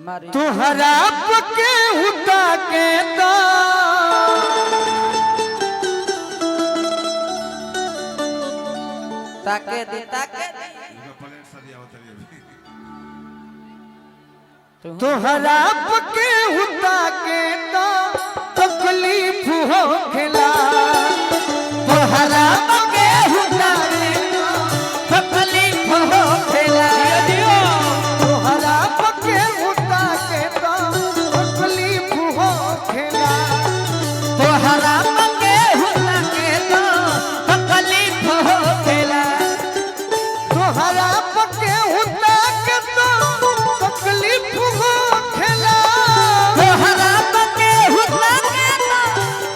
तुहरा पके हुता के तो ताके दे तुहरा पके हुता के तो तकलीफ हो खेला तुहरा पके हुता के तो तकलीफ हो खेला तुहरा पके हुता के तो तकलीफ हो खेला तुहरा पके हुता के तो तकलीफ हो खेला तुहरा पके हुता के तो तकलीफ हो खेला तुहरा पके हुता के तो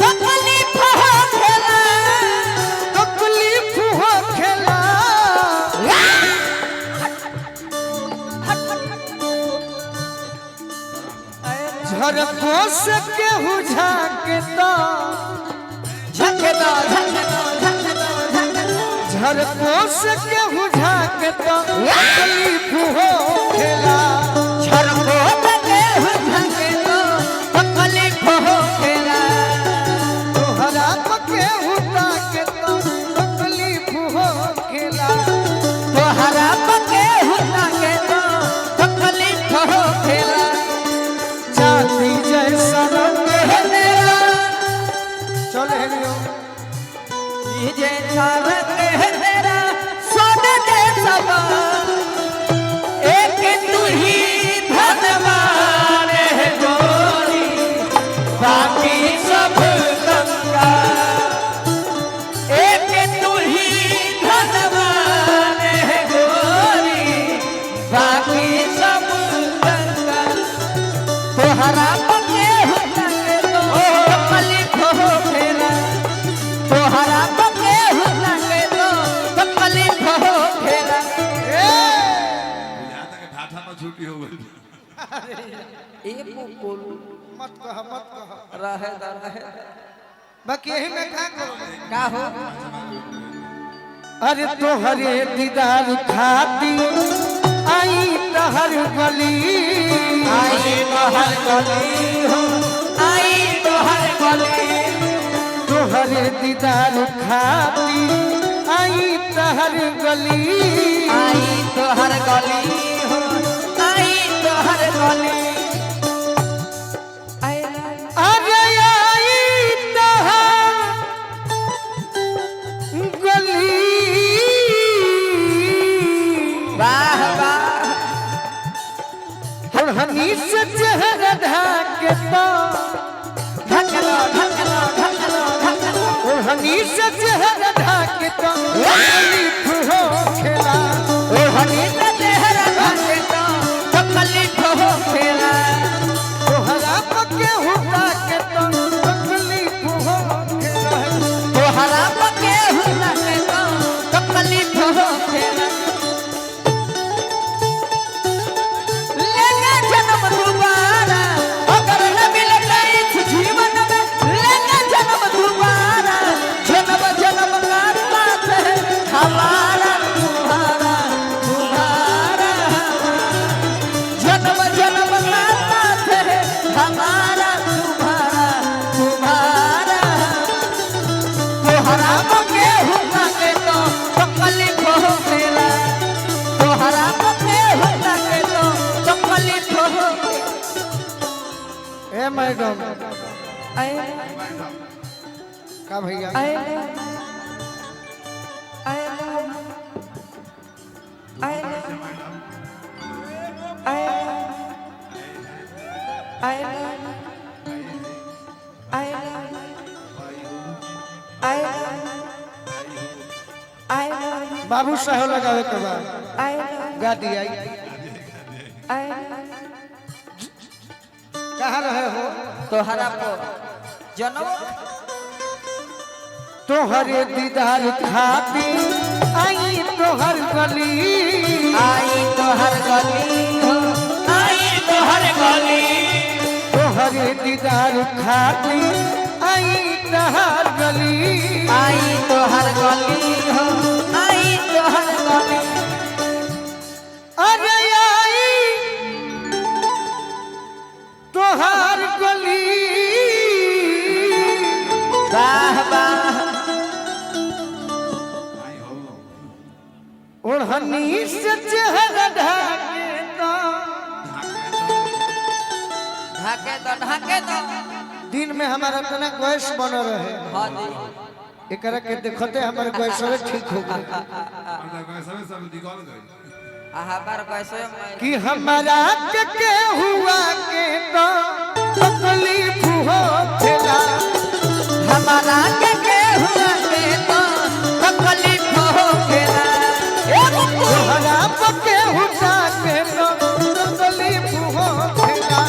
तकलीफ हो खेला तकलीफ हो खेला झरको से केहू झाके तो झरको से केहू झाके तो तकलीफ हो खेला झरको से केहू झाके तो तकलीफ हो खेला तोहरा पके हुता के तो तकलीफ हो खेला तोहरा पके हुता के तो तकलीफ हो खेला चांदी जैसा रंग है तेरा चले हेलियो ये जैसा रंग है तेरा सोने जैसा बाल एक तू ही धनवान है गोरी बाकी सब गंगा एक तू ही धनवान है गोरी बाकी सब गंगा तोहरा पके हुता के तो तकलीफ हो खेला तोहरा पके हुता के तो तकलीफ हो खेला यहाँ तक ठाठा में छुट्टी हो गई ए मुकुल मत कह रहे बाकी यही में का करो का हो अरे तोहरे दीदार खाती आई तहर गली आई तो हर गली हो आई तो हर गली तोहरे दीदार खाती आई तहर गली आई तो हर गली हो आई तो हर गली अरे आई तहर गली वाह वाह और हनी से चेहरा ढाके तो ढकलो ढकलो ढकलो ढकलो और हनी से चेहरा ढाके तो तकलीफ हो खेला ओ हनी से चेहरा ढके तो तकलीफ हो खेला तोहरा पके हुता के तो तकलीफ हो खेला तोहरा पके हुता के तो तकलीफ हो खेला लेंगे जन्म दोबारा अगर न मिले इस जीवन में लेंगे जन्म दोबारा जन्म जन्म का साथ है हमारा तुम्हारा तुम्हारा जन्म जन्म का साथ है हमारा तुम्हारा तुम्हारा तोहरा पके हुता के तो तकलीफ हो खेला तोहरा पके हुता के तो तकलीफ हो ए मैडम आए का भैया आए आए आए आए आए आए आए आए बाबू साहब लगावे के बाद आए गाड़ी आई आए कहाँ रहे हो तोहरा पर जनम तोहरे दीदार खाती आई तोहर गली आई तो हर गली हो आई तो हर गली तोहरे दीदार खाती आई तोहर गली आई तो हर गली हो आई तो हर गली अरे आई ओढ़नी से चेहरा ढाके दो ढाके दो दिन में हमारा तना गैस बन रहे हाँ जी एकरा के देखते हमारे गैसवे ठीक हो गए सब निकाल गए हमार कैसे मैं कि हमारा के हुआ के तो तकलीफ हो खेला हमारा के हुआ के तो तकलीफ हो गया तोहरा पके हुआ के तो तकलीफ हो खेला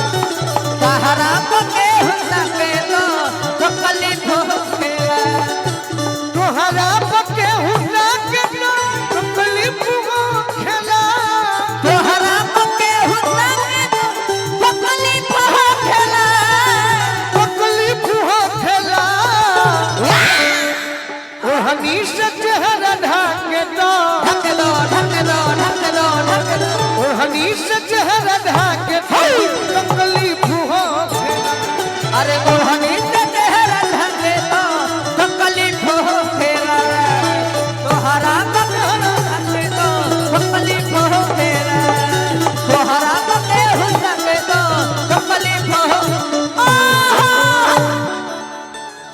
सहारा के हुआ के तो तकलीफ हो गया तोहरा पके हुआ के तो तकलीफ हो खेला तोहरा के हुआ के तो तकलीफ हो गया तकलीफ हो खेला ओढ़नी से चेहरा ढाके दो ढक दो ओढ़नी से चेहरा